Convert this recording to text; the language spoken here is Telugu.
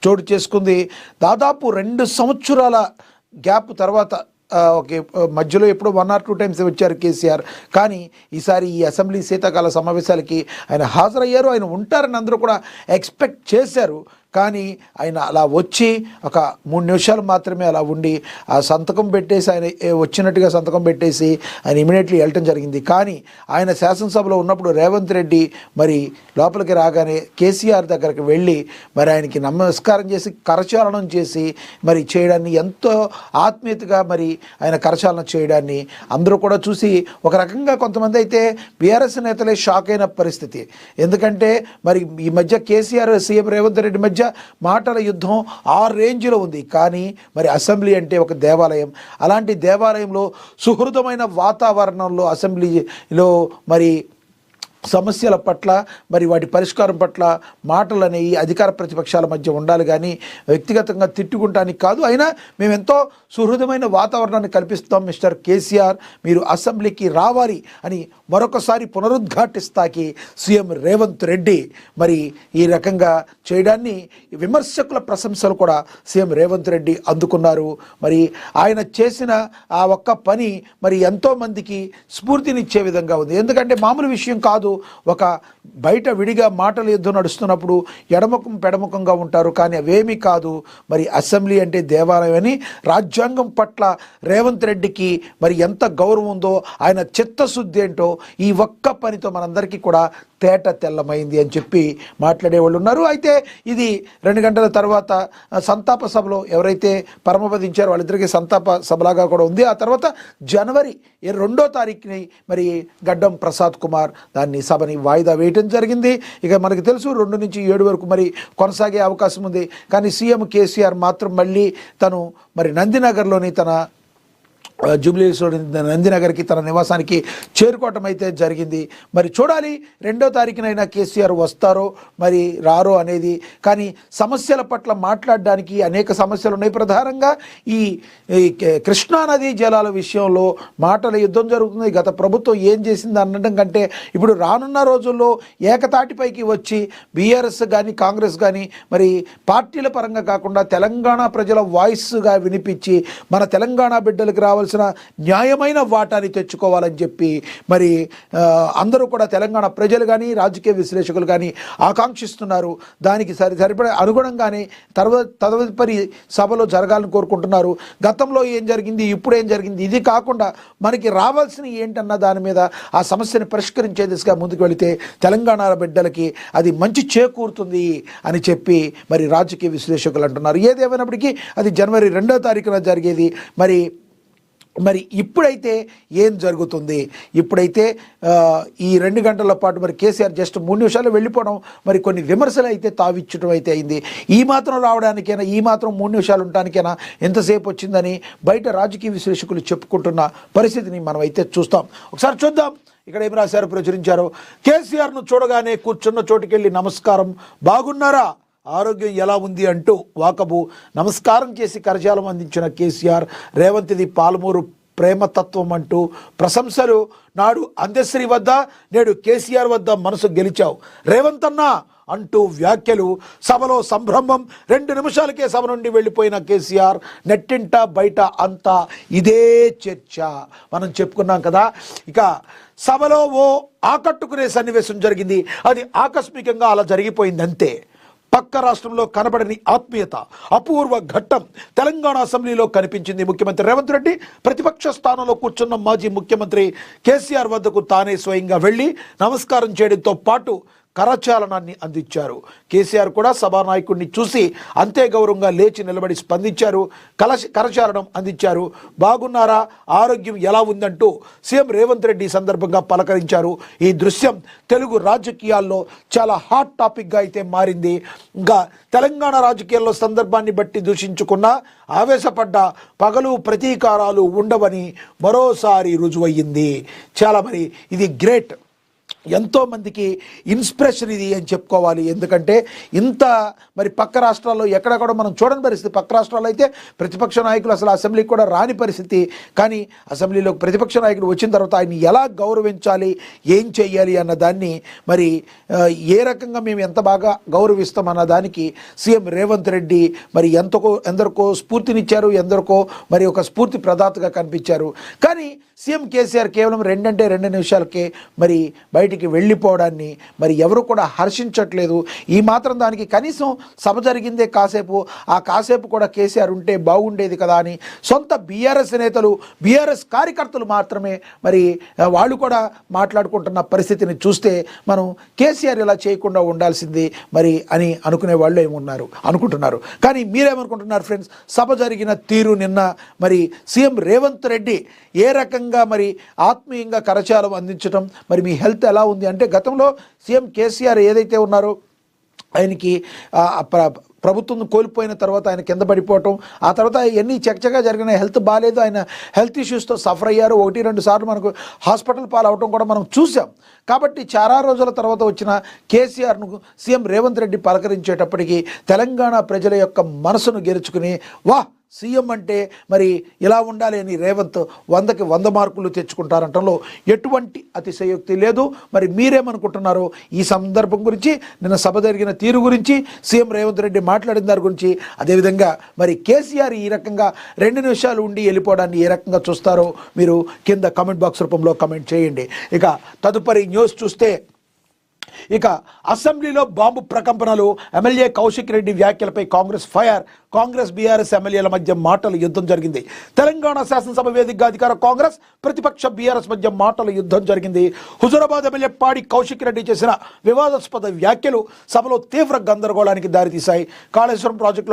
చోటు చేసుకుంది. దాదాపు 2 సంవత్సరాల గ్యాప్ తర్వాత ఓకే, మధ్యలో ఎప్పుడో 1 or 2 times వచ్చారు కేసీఆర్. కానీ ఈసారి ఈ అసెంబ్లీ శీతాకాల సమావేశాలకి ఆయన హాజరయ్యారు. ఆయన ఉంటారని అందరూ కూడా ఎక్స్పెక్ట్ చేశారు. కానీ ఆయన అలా వచ్చి ఒక 3 నిమిషాలు మాత్రమే అలా ఉండి ఆ సంతకం పెట్టేసి ఆయన వచ్చినట్టుగా సంతకం పెట్టేసి ఆయన ఇమీడియట్లీ వెళ్ళటం జరిగింది. కానీ ఆయన శాసనసభలో ఉన్నప్పుడు రేవంత్ రెడ్డి మరి లోపలికి రాగానే కేసీఆర్ దగ్గరికి వెళ్ళి మరి ఆయనకి నమస్కారం చేసి కరచాలనం చేసి మరి చేయడాన్ని ఎంతో ఆత్మీయతగా మరి ఆయన కరచాలనం చేయడాన్ని అందరూ కూడా చూసి ఒక రకంగా కొంతమంది అయితే బీఆర్ఎస్ నేతలే షాక్ అయిన పరిస్థితి. ఎందుకంటే మరి ఈ మధ్య కేసీఆర్ సీఎం రేవంత్ రెడ్డి మధ్య మాటల యుద్ధం ఆ రేంజ్లో ఉంది. కానీ మరి అసెంబ్లీ అంటే ఒక దేవాలయం. అలాంటి దేవాలయంలో సుహృదమైన వాతావరణంలో అసెంబ్లీలో మరి సమస్యల పట్ల మరి వాటి పరిష్కారం పట్ల మాటలు అనేవి అధికార ప్రతిపక్షాల మధ్య ఉండాలి, కానీ వ్యక్తిగతంగా తిట్టుకుంటానికి కాదు. అయినా మేము ఎంతో సుహృదమైన వాతావరణాన్ని కల్పిస్తాం మిస్టర్ కేసీఆర్, మీరు అసెంబ్లీకి రావాలి అని మరొకసారి పునరుద్ఘాటిస్తాకి సీఎం రేవంత్ రెడ్డి మరి ఈ రకంగా చేయడాన్ని విమర్శకుల ప్రశంసలు కూడా సీఎం రేవంత్ రెడ్డి అందుకున్నారు. మరి ఆయన చేసిన ఆ ఒక్క పని మరి ఎంతోమందికి స్ఫూర్తినిచ్చే విధంగా ఉంది. ఎందుకంటే మామూలు విషయం కాదు. ఒక బయట విడిగా మాటల యుద్ధం నడుస్తున్నప్పుడు ఎడముఖం పెడముఖంగా ఉంటారు, కానీ అవేమీ కాదు. మరి అసెంబ్లీ అంటే దేవాలయం అని రాజ్యాంగం పట్ల రేవంత్ రెడ్డికి మరి ఎంత గౌరవం ఉందో, ఆయన చిత్తశుద్ధి ఏంటో ఈ ఒక్క పనితో మనందరికీ కూడా తేట తెల్లమైంది అని చెప్పి మాట్లాడేవాళ్ళు ఉన్నారు. అయితే ఇది 2 గంటల తర్వాత సంతాప సభలో ఎవరైతే పరమపదించారో వాళ్ళిద్దరికీ సంతాప సభలాగా కూడా ఉంది. ఆ తర్వాత జనవరి 2వ తారీఖుని మరి గడ్డం ప్రసాద్ కుమార్ దాన్ని సభని వాయిదా వేయటం జరిగింది. ఇక మనకు తెలుసు 2 నుంచి 7 వరకు మరి కొనసాగే అవకాశం ఉంది. కానీ సీఎం కేసీఆర్ మాత్రం మళ్ళీ తను మరి నందినగర్లోని తన జూబ్లీహిల్స్లో నందినగర్కి తన నివాసానికి చేరుకోవటం అయితే జరిగింది. మరి చూడాలి 2వ తారీఖునైనా కేసీఆర్ వస్తారో మరి రారో అనేది. కానీ సమస్యల పట్ల మాట్లాడడానికి అనేక సమస్యలు ఉన్నాయి. ప్రధానంగా ఈ కృష్ణానదీ జలాల విషయంలో మాటల యుద్ధం జరుగుతుంది. గత ప్రభుత్వం ఏం చేసింది అనడం కంటే ఇప్పుడు రానున్న రోజుల్లో ఏకతాటిపైకి వచ్చి బీఆర్ఎస్ కానీ కాంగ్రెస్ కానీ మరి పార్టీల పరంగా కాకుండా తెలంగాణ ప్రజల వాయిస్గా వినిపించి మన తెలంగాణ బిడ్డలకు రావాల్సిన న్యాయమైన వాటాని తెచ్చుకోవాలని చెప్పి మరి అందరూ కూడా తెలంగాణ ప్రజలు కానీ రాజకీయ విశ్లేషకులు కానీ ఆకాంక్షిస్తున్నారు. దానికి సరిపడే అనుగుణంగానే తదుపరి సభలో జరగాలని కోరుకుంటున్నారు. గతంలో ఏం జరిగింది, ఇప్పుడు ఏం జరిగింది, ఇది కాకుండా మనకి రావాల్సిన ఏంటన్న దాని మీద ఆ సమస్యను పరిష్కరించే దిశగా ముందుకు వెళితే తెలంగాణ బిడ్డలకి అది మంచి చేకూరుతుంది అని చెప్పి మరి రాజకీయ విశ్లేషకులు అంటున్నారు. ఏదేమైనప్పటికీ అది జనవరి 2వ తారీఖున జరిగేది. మరి ఇప్పుడైతే ఏం జరుగుతుంది? ఇప్పుడైతే ఈ 2 గంటల పాటు మరి కేసీఆర్ జస్ట్ 3 నిమిషాలు వెళ్ళిపోవడం మరి కొన్ని విమర్శలు అయితే తావిచ్చడం అయితే అయింది. ఈ మాత్రం రావడానికైనా, ఈ మాత్రం 3 నిమిషాలు ఉండటానికైనా ఎంతసేపు వచ్చిందని బయట రాజకీయ విశ్లేషకులు చెప్పుకుంటున్న పరిస్థితిని మనం అయితే చూస్తాం. ఒకసారి చూద్దాం ఇక్కడ ఏం రాశారు, ప్రచురించారు. కేసీఆర్ను చూడగానే కూర్చున్న చోటుకెళ్ళి నమస్కారం, బాగున్నారా, ఆరోగ్యం ఎలా ఉంది అంటూ వాకబు నమస్కారం చేసి కరచాలం అందించిన కేసీఆర్, రేవంత్ది పాలమూరు ప్రేమతత్వం అంటూ ప్రశంసలు. నాడు అందశ్రీ వద్ద, నేడు కేసీఆర్ వద్ద మనసు గెలిచావు రేవంత్ అన్నా అంటూ వ్యాఖ్యలు. సభలో సంభ్రమం. 2 నిమిషాలకే సభ నుండి వెళ్ళిపోయిన కేసీఆర్. నెట్టింట బయట అంతా ఇదే చర్చ. మనం చెప్పుకున్నాం కదా. ఇక సభలో ఓ ఆకట్టుకునే సన్నివేశం జరిగింది. అది ఆకస్మికంగా అలా జరిగిపోయింది అంతే. పక్క రాష్ట్రంలో కనబడని ఆత్మీయత, అపూర్వ ఘట్టం తెలంగాణ అసెంబ్లీలో కనిపించింది. ముఖ్యమంత్రి రేవంత్ రెడ్డి ప్రతిపక్ష స్థానంలో కూర్చున్న మాజీ ముఖ్యమంత్రి కేసీఆర్ వద్దకు తానే స్వయంగా వెళ్ళి నమస్కారం చేయడంతో పాటు కరచాలనాన్ని అందించారు. కేసీఆర్ కూడా సభానాయకుడిని చూసి అంతే గౌరవంగా లేచి నిలబడి స్పందించారు, కరచాలనం అందించారు. బాగున్నారా, ఆరోగ్యం ఎలా ఉందంటూ సీఎం రేవంత్ రెడ్డి సందర్భంగా పలకరించారు. ఈ దృశ్యం తెలుగు రాజకీయాల్లో చాలా హాట్ టాపిక్గా అయితే మారింది. ఇంకా తెలంగాణ రాజకీయాల్లో సందర్భాన్ని బట్టి దూషించుకున్న, ఆవేశపడ్డ, పగలు ప్రతీకారాలు ఉండవని మరోసారి రుజువయ్యింది. చాలా మరి ఇది గ్రేట్. ఎంతోమందికి ఇన్స్పిరేషన్ ఇది అని చెప్పుకోవాలి. ఎందుకంటే ఇంత మరి పక్క రాష్ట్రాల్లో ఎక్కడెక్కడ మనం చూడని పరిస్థితి. పక్క రాష్ట్రాల్లో అయితే ప్రతిపక్ష నాయకులు అసలు అసెంబ్లీకి కూడా రాని పరిస్థితి. కానీ అసెంబ్లీలో ప్రతిపక్ష నాయకుడు వచ్చిన తర్వాత ఆయన ఎలా గౌరవించాలి, ఏం చెయ్యాలి అన్న దాన్ని మరి ఏ రకంగా మేము ఎంత బాగా గౌరవిస్తాం అన్న దానికి సీఎం రేవంత్ రెడ్డి మరి ఎందరికో స్ఫూర్తినిచ్చారు, ఎందరికో మరి ఒక స్ఫూర్తి ప్రదాతగా కనిపించారు. కానీ సీఎం కేసీఆర్ కేవలం 2 నిమిషాలకే మరి బయటికి వెళ్ళిపోవడాన్ని మరి ఎవరు కూడా హర్షించట్లేదు. ఈ మాత్రం దానికి కనీసం సభ జరిగిందే కాసేపు, ఆ కాసేపు కూడా కేసీఆర్ ఉంటే బాగుండేది కదా అని సొంత బీఆర్ఎస్ నేతలు, బీఆర్ఎస్ కార్యకర్తలు మాత్రమే మరి వాళ్ళు కూడా మాట్లాడుకుంటున్న పరిస్థితిని చూస్తే మనం కేసీఆర్ ఇలా చేయకుండా ఉండాల్సింది మరి అని అనుకునే వాళ్ళు అనుకుంటున్నారు. కానీ మీరేమనుకుంటున్నారు ఫ్రెండ్స్? సభ జరిగిన తీరు నిన్న మరి సీఎం రేవంత్ రెడ్డి ఏ రకంగా మరి ఆత్మీయంగా కరచాలం అందించడం, మరి మీ హెల్త్ ఎలా ఉంది అంటే గతంలో సీఎం కేసీఆర్ ఏదైతే ఉన్నారో ఆయనకి ప్రభుత్వం కోల్పోయిన తర్వాత ఆయన కింద పడిపోవటం, ఆ తర్వాత ఎన్ని చకచకా జరిగిన హెల్త్ బాగాలేదు, ఆయన హెల్త్ ఇష్యూస్తో సఫర్ అయ్యారు. 1-2 సార్లు మనకు హాస్పిటల్ పాలవటం కూడా మనం చూసాం. కాబట్టి చాలా రోజుల తర్వాత వచ్చిన కేసీఆర్ను సీఎం రేవంత్ రెడ్డి పలకరించేటప్పటికీ తెలంగాణ ప్రజల యొక్క మనసును గెలుచుకుని సీఎం అంటే మరి ఇలా ఉండాలి అని రేవంత్ 100కి 100 మార్కులు తెచ్చుకుంటారంటంలో ఎటువంటి అతిశయోక్తి లేదు. మరి మీరేమనుకుంటున్నారో ఈ సందర్భం గురించి, నిన్న సభ జరిగిన తీరు గురించి, సీఎం రేవంత్ రెడ్డి మాట్లాడిన దాని గురించి, అదేవిధంగా మరి కేసీఆర్ ఈ రకంగా 2 నిమిషాలు ఉండి వెళ్ళిపోవడాన్ని ఏ రకంగా చూస్తారో మీరు కింద కామెంట్ బాక్స్ రూపంలో కామెంట్ చేయండి. ఇక తదుపరి న్యూస్ చూస్తే, ఇక అసెంబ్లీలో బాంబు ప్రకంపనలు, ఎమ్మెల్యే కౌశిక్ రెడ్డి వ్యాఖ్యలపై కాంగ్రెస్ ఫైర్. కాంగ్రెస్ బీఆర్ఎస్ ఎమ్మెల్యేల మధ్య మాటల యుద్ధం జరిగింది. తెలంగాణ శాసనసభ వేదికగా అధికార కాంగ్రెస్, ప్రతిపక్ష బీఆర్ఎస్ మధ్య మాటల యుద్ధం జరిగింది. హుజూరాబాద్ ఎమ్మెల్యే పాడి కౌశిక్ రెడ్డి చేసిన వివాదాస్పద వ్యాఖ్యలు సభలో తీవ్ర గందరగోళానికి దారితీశాయి. కాళేశ్వరం ప్రాజెక్టులో